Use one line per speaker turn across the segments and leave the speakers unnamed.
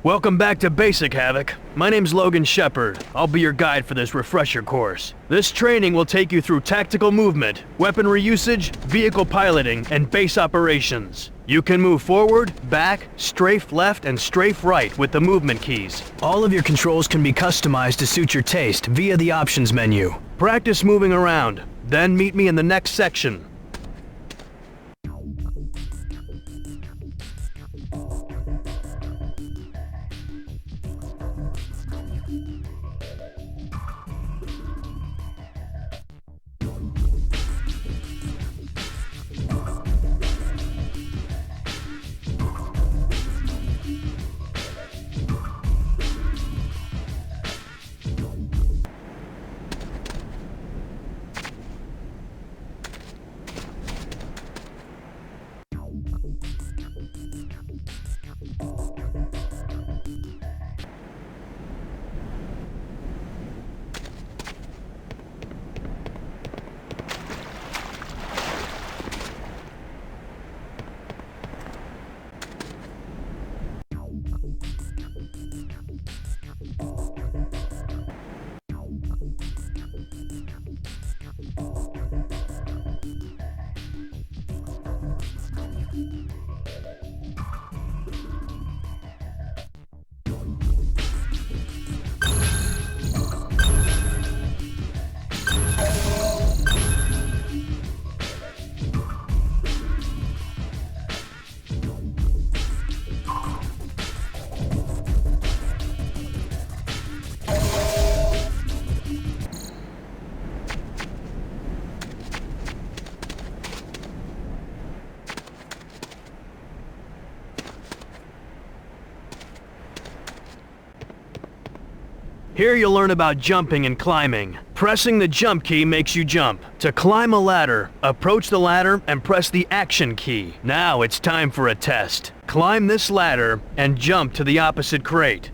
Welcome back to Basic Havoc. My name's Logan Shepard. I'll be your guide for this refresher course. This training will take you through tactical movement, weaponry usage, vehicle piloting, and base operations. You can move forward, back, strafe left, and strafe right with the movement keys. All of your controls can be customized to suit your taste via the options menu. Practice moving around, then meet me in the next section. Here you'll learn about jumping and climbing. Pressing the jump key makes you jump. To climb a ladder, approach the ladder and press the action key. Now it's time for a test. Climb this ladder and jump to the opposite crate.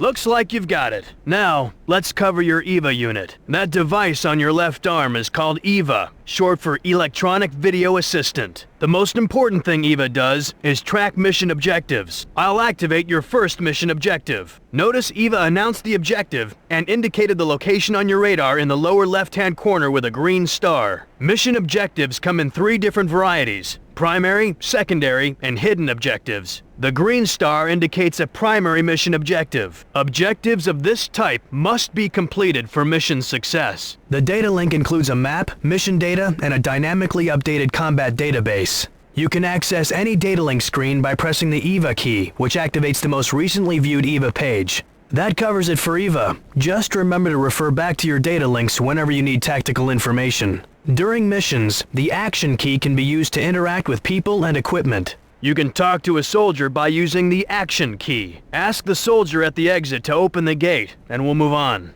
Looks like you've got it. Now, let's cover your EVA unit. That device on your left arm is called EVA, short for Electronic Video Assistant. The most important thing EVA does is track mission objectives. I'll activate your first mission objective. Notice EVA announced the objective and indicated the location on your radar in the lower left-hand corner with a green star. Mission objectives come in 3 different varieties: primary, secondary, and hidden objectives. The green star indicates a primary mission objective. Objectives of this type must be completed for mission success. The data link includes a map, mission data, and a dynamically updated combat database. You can access any data link screen by pressing the EVA key, which activates the most recently viewed EVA page. That covers it for EVA. Just remember to refer back to your data links whenever you need tactical information. During missions, the action key can be used to interact with people and equipment. You can talk to a soldier by using the action key. Ask the soldier at the exit to open the gate, and we'll move on.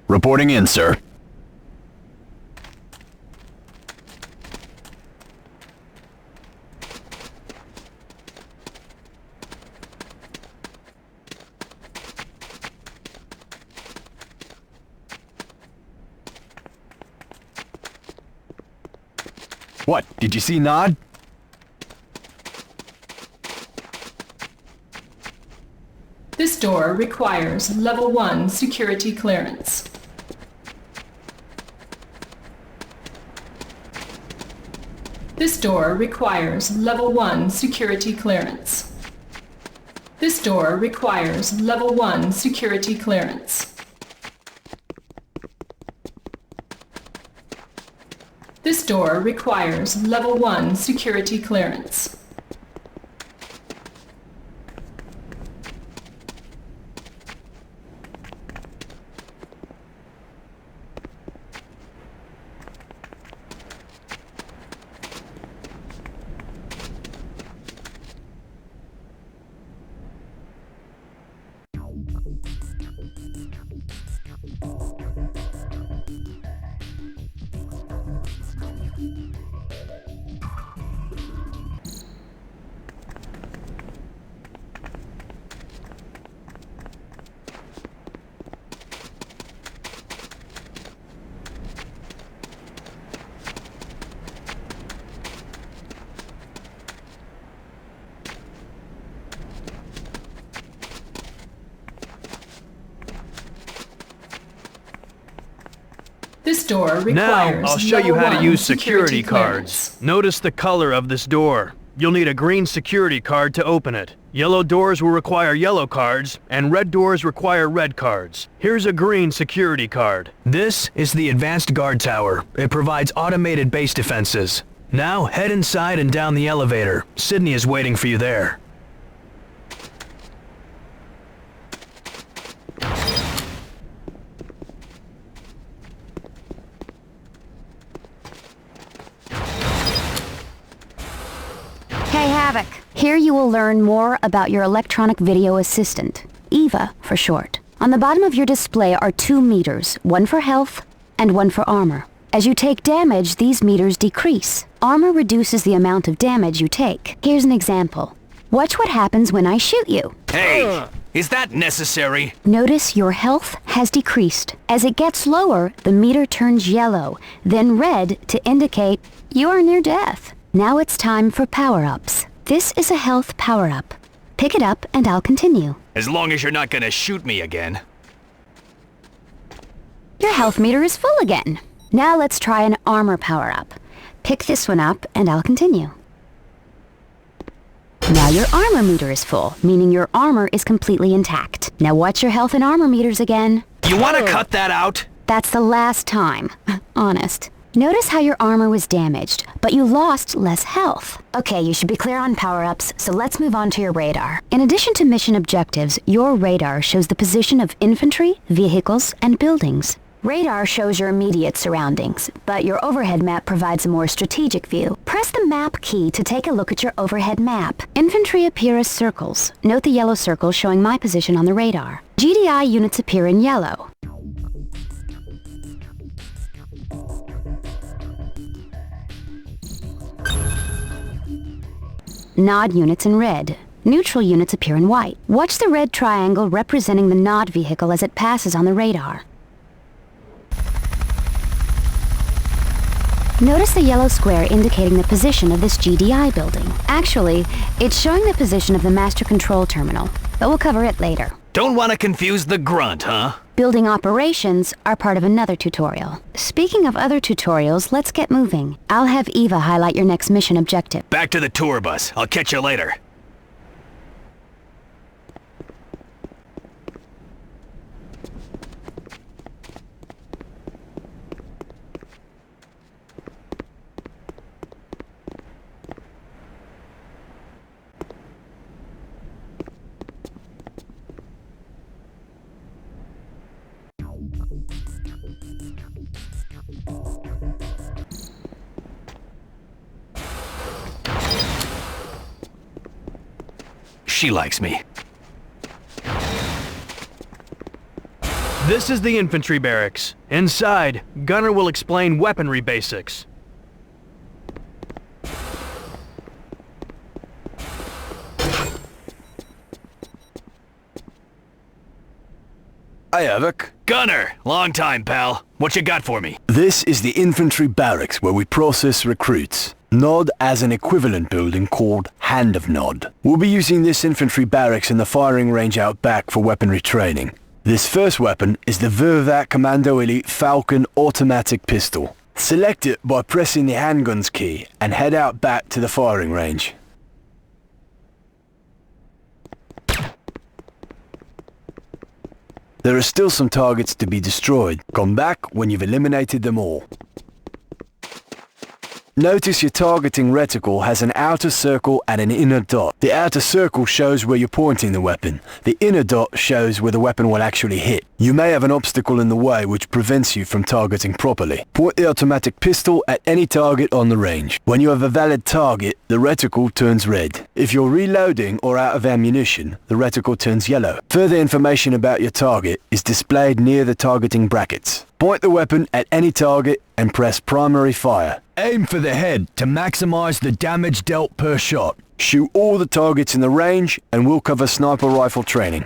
Reporting in, sir. What, did you see Nod?
This door requires Level 1 security clearance. This door requires Level 1 security clearance. This door requires Level 1 security clearance. This door requires Level 1 security clearance. This door requires
Now, I'll show you
level
how to
1
use security
clearance.
cards. Notice the color of this door. You'll need a green security card to open it. Yellow doors will require yellow cards, and red doors require red cards. Here's a green security card. This is the Advanced Guard Tower. It provides automated base defenses. Now, head inside and down the elevator. Sydney is waiting for you there.
Hey Havoc, here you will learn more about your electronic video assistant, EVA for short. On the bottom of your display are 2 meters, one for health and one for armor. As you take damage, these meters decrease. Armor reduces the amount of damage you take. Here's an example. Watch what happens when I shoot you.
Hey, is that necessary?
Notice your health has decreased. As it gets lower, the meter turns yellow, then red to indicate you are near death. Now it's time for power-ups. This is a health power-up. Pick it up and I'll continue.
As long as you're not gonna shoot me again.
Your health meter is full again. Now let's try an armor power-up. Pick this one up and I'll continue. Now your armor meter is full, meaning your armor is completely intact. Now watch your health and armor meters again.
You wanna cut that out?
That's the last time. Honest. Notice how your armor was damaged, but you lost less health. Okay, you should be clear on power-ups, so let's move on to your radar. In addition to mission objectives, your radar shows the position of infantry, vehicles, and buildings. Radar shows your immediate surroundings, but your overhead map provides a more strategic view. Press the map key to take a look at your overhead map. Infantry appear as circles. Note the yellow circle showing my position on the radar. GDI units appear in yellow. Nod units in red. Neutral units appear in white. Watch the red triangle representing the Nod vehicle as it passes on the radar. Notice the yellow square indicating the position of this GDI building. Actually, it's showing the position of the master control terminal, but we'll cover it later.
Don't wanna confuse the grunt, huh?
Building operations are part of another tutorial. Speaking of other tutorials, let's get moving. I'll have Eva highlight your next mission objective.
Back to the tour bus. I'll catch you later. She likes me.
This is the infantry barracks. Inside, Gunner will explain weaponry basics.
Hi, Havoc.
Gunner, long time, pal. What you got for me?
This is the infantry barracks where we process recruits. Nod has an equivalent building called Hand of Nod. We'll be using this infantry barracks in the firing range out back for weaponry training. This first weapon is the Vervat Commando Elite Falcon automatic pistol. Select it by pressing the handguns key and head out back to the firing range. There are still some targets to be destroyed. Come back when you've eliminated them all. Notice your targeting reticle has an outer circle and an inner dot. The outer circle shows where you're pointing the weapon. The inner dot shows where the weapon will actually hit. You may have an obstacle in the way which prevents you from targeting properly. Point the automatic pistol at any target on the range. When you have a valid target, the reticle turns red. If you're reloading or out of ammunition, the reticle turns yellow. Further information about your target is displayed near the targeting brackets. Point the weapon at any target and press primary fire. Aim for the head to maximize the damage dealt per shot. Shoot all the targets in the range and we'll cover sniper rifle training.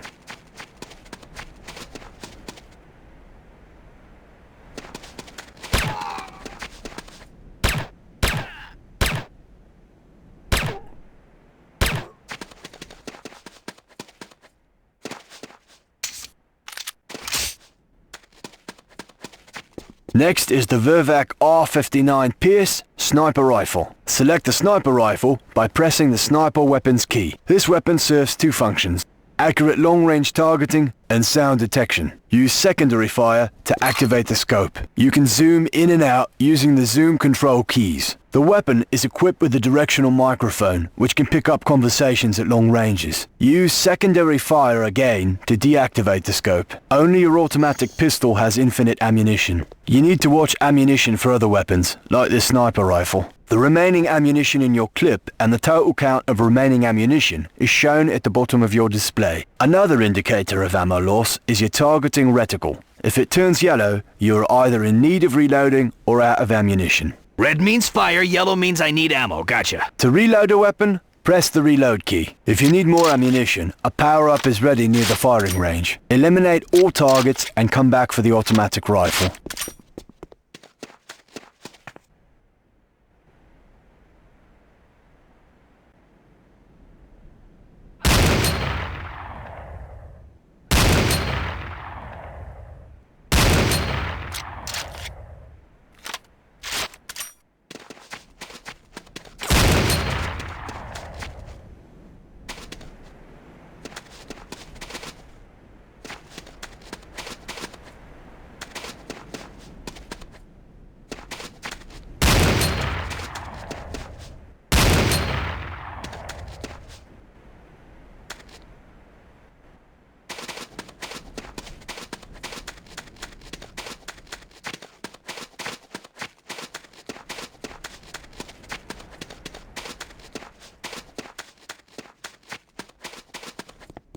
Next is the Vervac R59 Pierce sniper rifle. Select the sniper rifle by pressing the sniper weapons key. This weapon serves two functions: accurate long-range targeting and sound detection. Use secondary fire to activate the scope. You can zoom in and out using the zoom control keys. The weapon is equipped with a directional microphone, which can pick up conversations at long ranges. Use secondary fire again to deactivate the scope. Only your automatic pistol has infinite ammunition. You need to watch ammunition for other weapons, like this sniper rifle. The remaining ammunition in your clip and the total count of remaining ammunition is shown at the bottom of your display. Another indicator of ammo loss is your targeting reticle. If it turns yellow, you are either in need of reloading or out of ammunition.
Red means fire, yellow means I need ammo. Gotcha.
To reload a weapon, press the reload key. If you need more ammunition, a power-up is ready near the firing range. Eliminate all targets and come back for the automatic rifle.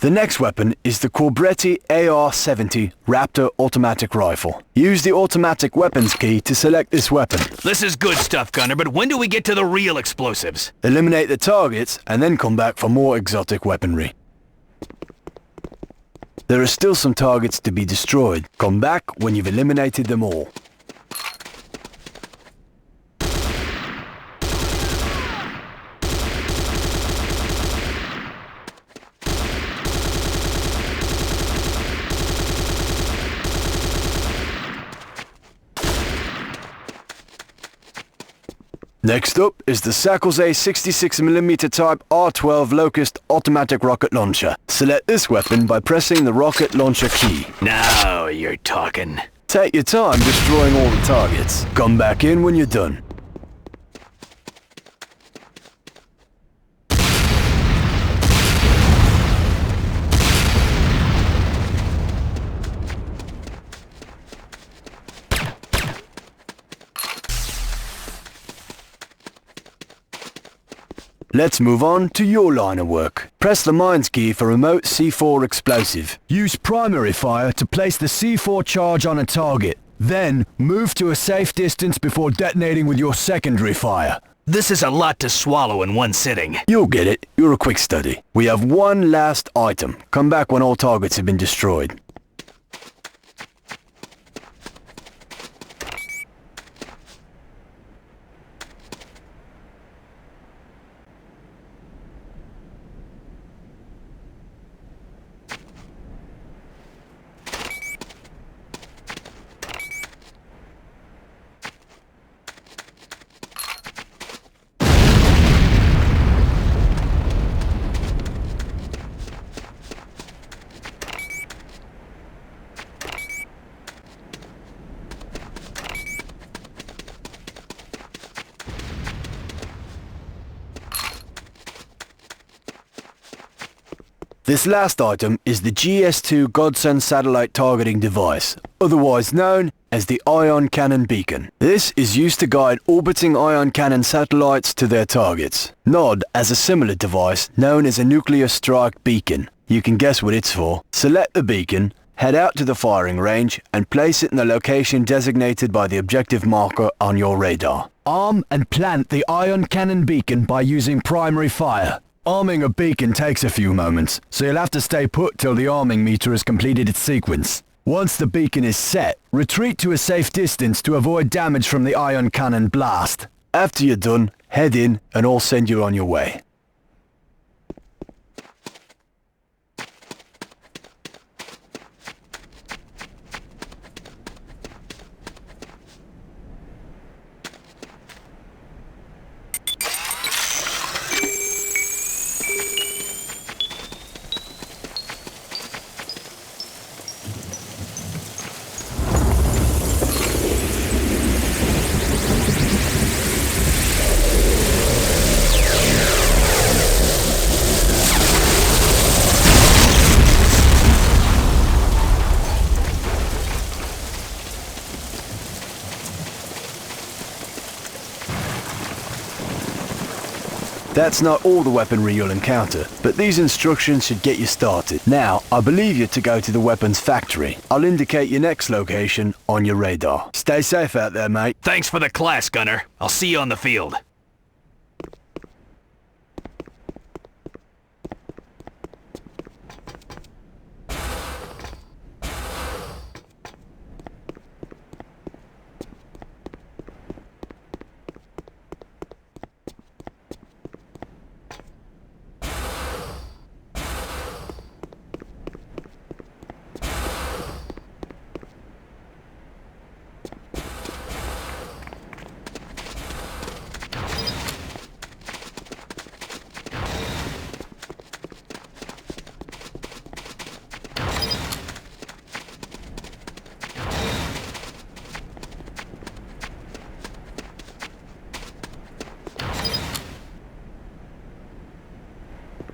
The next weapon is the Corbretti AR-70 Raptor automatic rifle. Use the automatic weapons key to select this weapon.
This is good stuff, Gunner, but when do we get to the real explosives?
Eliminate the targets and then come back for more exotic weaponry. There are still some targets to be destroyed. Come back when you've eliminated them all. Next up is the Sakoze 66mm type R12 Locust automatic rocket launcher. Select this weapon by pressing the rocket launcher key.
Now you're talking.
Take your time destroying all the targets. Come back in when you're done. Let's move on to your line of work. Press the mines key for remote C4 explosive. Use primary fire to place the C4 charge on a target. Then, move to a safe distance before detonating with your secondary fire.
This is a lot to swallow in one sitting.
You'll get it. You're a quick study. We have one last item. Come back when all targets have been destroyed. This last item is the GS2 Godson satellite targeting device, otherwise known as the Ion Cannon Beacon. This is used to guide orbiting ion cannon satellites to their targets. NOD has a similar device known as a nuclear strike beacon. You can guess what it's for. Select the beacon, head out to the firing range, and place it in the location designated by the objective marker on your radar. Arm and plant the Ion Cannon Beacon by using primary fire. Arming a beacon takes a few moments, so you'll have to stay put till the arming meter has completed its sequence. Once the beacon is set, retreat to a safe distance to avoid damage from the ion cannon blast. After you're done, head in and I'll send you on your way. That's not all the weaponry you'll encounter, but these instructions should get you started. Now, I believe you to go to the weapons factory. I'll indicate your next location on your radar. Stay safe out there, mate.
Thanks for the class, Gunner. I'll see you on the field.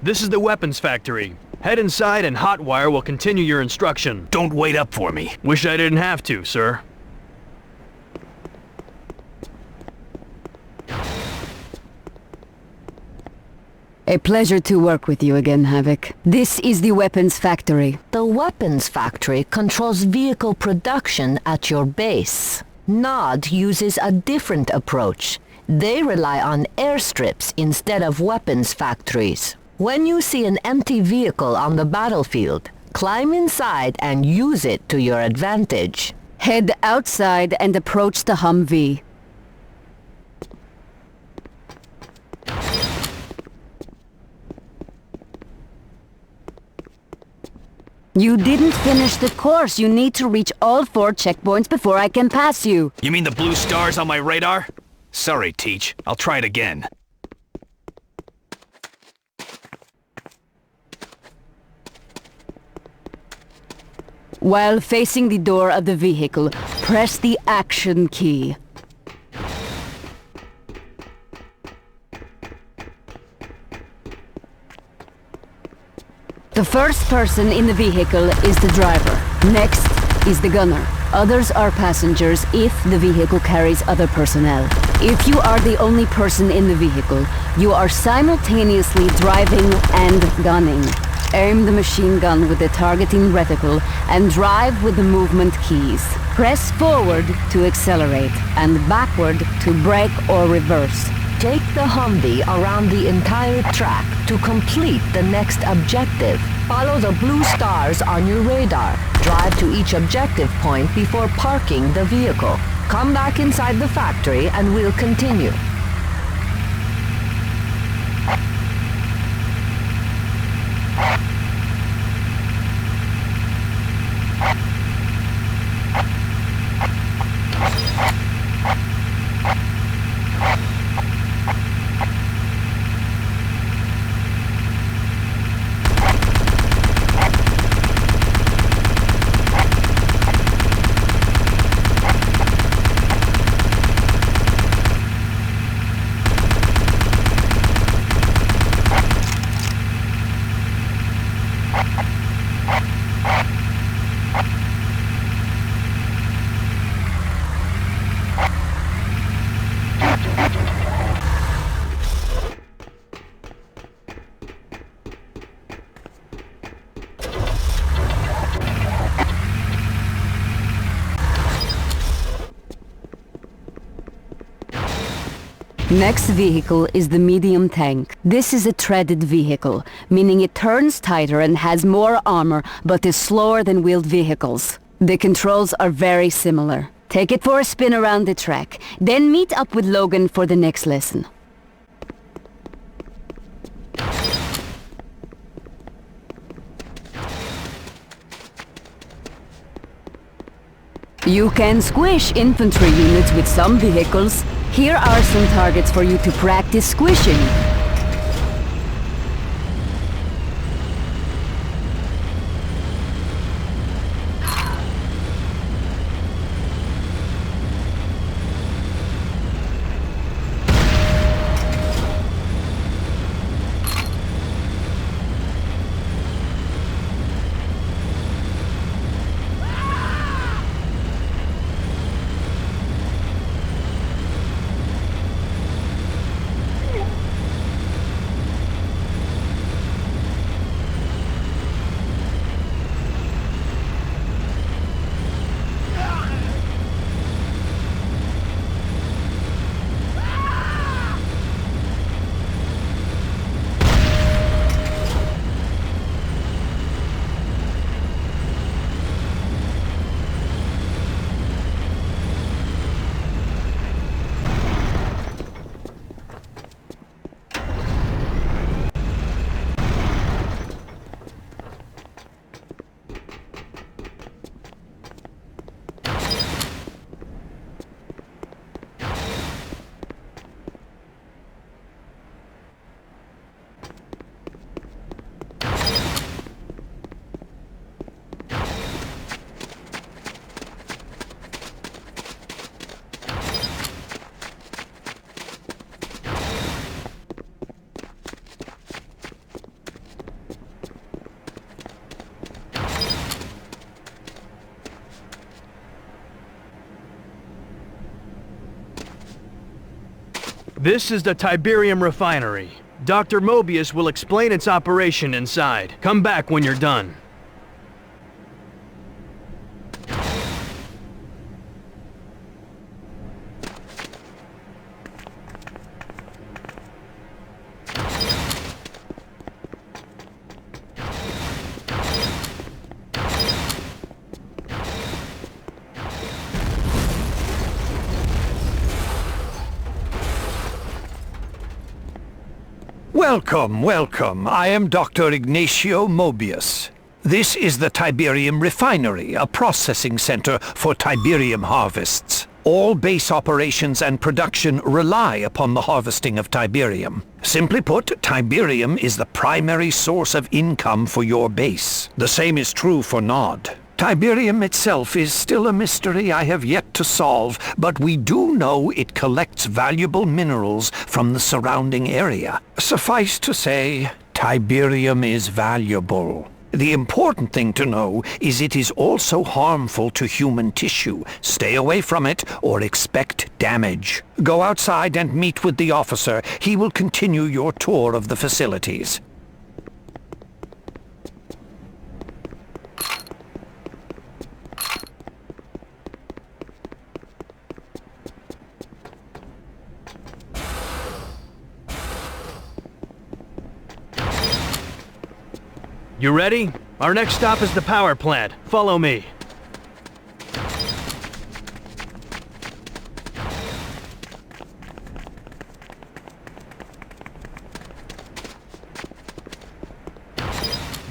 This is the weapons factory. Head inside and Hotwire will continue your instruction.
Don't wait up for me.
Wish I didn't have to, sir.
A pleasure to work with you again, Havoc. This is the weapons factory.
The weapons factory controls vehicle production at your base. NOD uses a different approach. They rely on airstrips instead of weapons factories. When you see an empty vehicle on the battlefield, climb inside and use it to your advantage.
Head outside and approach the Humvee. You didn't finish the course. You need to reach all 4 checkpoints before I can pass you.
You mean the blue stars on my radar? Sorry, Teach. I'll try it again.
While facing the door of the vehicle, press the action key. The first person in the vehicle is the driver. Next is the gunner. Others are passengers if the vehicle carries other personnel. If you are the only person in the vehicle, you are simultaneously driving and gunning. Aim the machine gun with the targeting reticle and drive with the movement keys. Press forward to accelerate and backward to brake or reverse.
Take the Humvee around the entire track to complete the next objective. Follow the blue stars on your radar. Drive to each objective point before parking the vehicle. Come back inside the factory and we'll continue.
Next vehicle is the medium tank. This is a treaded vehicle, meaning it turns tighter and has more armor, but is slower than wheeled vehicles. The controls are very similar. Take it for a spin around the track, then meet up with Logan for the next lesson. You can squish infantry units with some vehicles. Here are some targets for you to practice squishing.
This is the Tiberium refinery. Dr. Mobius will explain its operation inside. Come back when you're done.
Welcome, welcome. I am Dr. Ignacio Mobius. This is the Tiberium refinery, a processing center for Tiberium harvests. All base operations and production rely upon the harvesting of Tiberium. Simply put, Tiberium is the primary source of income for your base. The same is true for Nod. Tiberium itself is still a mystery I have yet to solve, but we do know it collects valuable minerals from the surrounding area. Suffice to say, Tiberium is valuable. The important thing to know is it is also harmful to human tissue. Stay away from it or expect damage. Go outside and meet with the officer. He will continue your tour of the facilities.
You ready? Our next stop is the power plant. Follow me.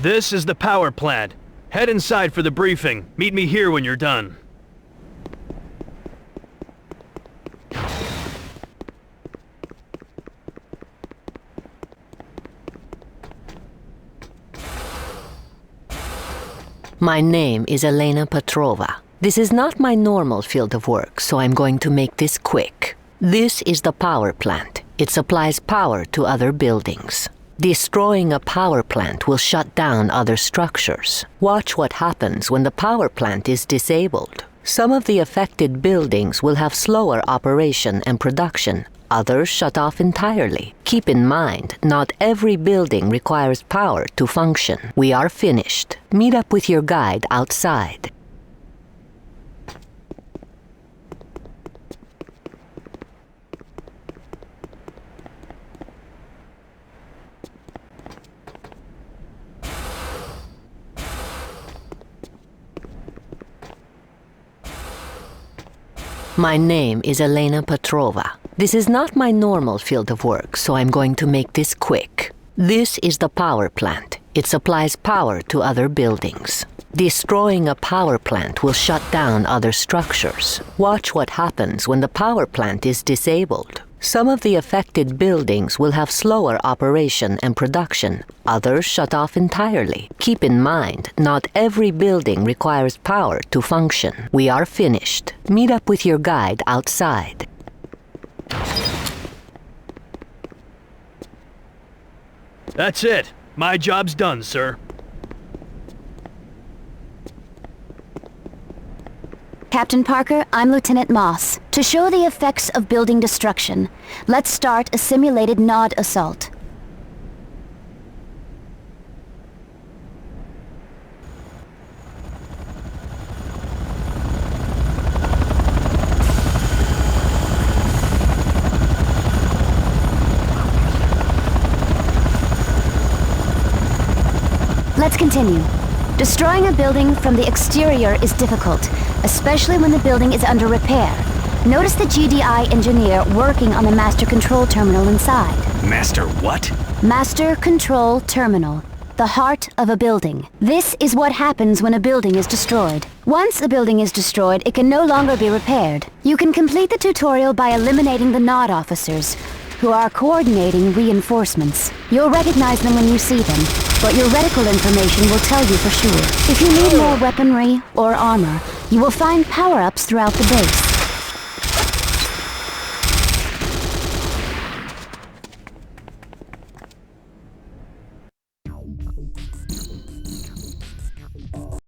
This is the power plant. Head inside for the briefing. Meet me here when you're done.
My name is Elena Petrova. This is not my normal field of work, so I'm going to make this quick. This is the power plant. It supplies power to other buildings. Destroying a power plant will shut down other structures. Watch what happens when the power plant is disabled. Some of the affected buildings will have slower operation and production. Others shut off entirely. Keep in mind, not every building requires power to function. We are finished. Meet up with your guide outside. My name is Elena Petrova. This is not my normal field of work, so I'm going to make this quick. This is the power plant. It supplies power to other buildings. Destroying a power plant will shut down other structures. Watch what happens when the power plant is disabled. Some of the affected buildings will have slower operation and production. Others shut off entirely. Keep in mind, not every building requires power to function. We are finished. Meet up with your guide outside.
That's it. My job's done, sir.
Captain Parker, I'm Lieutenant Moss. To show the effects of building destruction, let's start a simulated Nod assault. Let's continue. Destroying a building from the exterior is difficult, especially when the building is under repair. Notice the GDI engineer working on the master control terminal inside.
Master what?
Master control terminal, the heart of a building. This is what happens when a building is destroyed. Once a building is destroyed, it can no longer be repaired. You can complete the tutorial by eliminating the Nod officers, who are coordinating reinforcements. You'll recognize them when you see them, but your reticle information will tell you for sure. If you need more weaponry or armor, you will find power-ups throughout the base.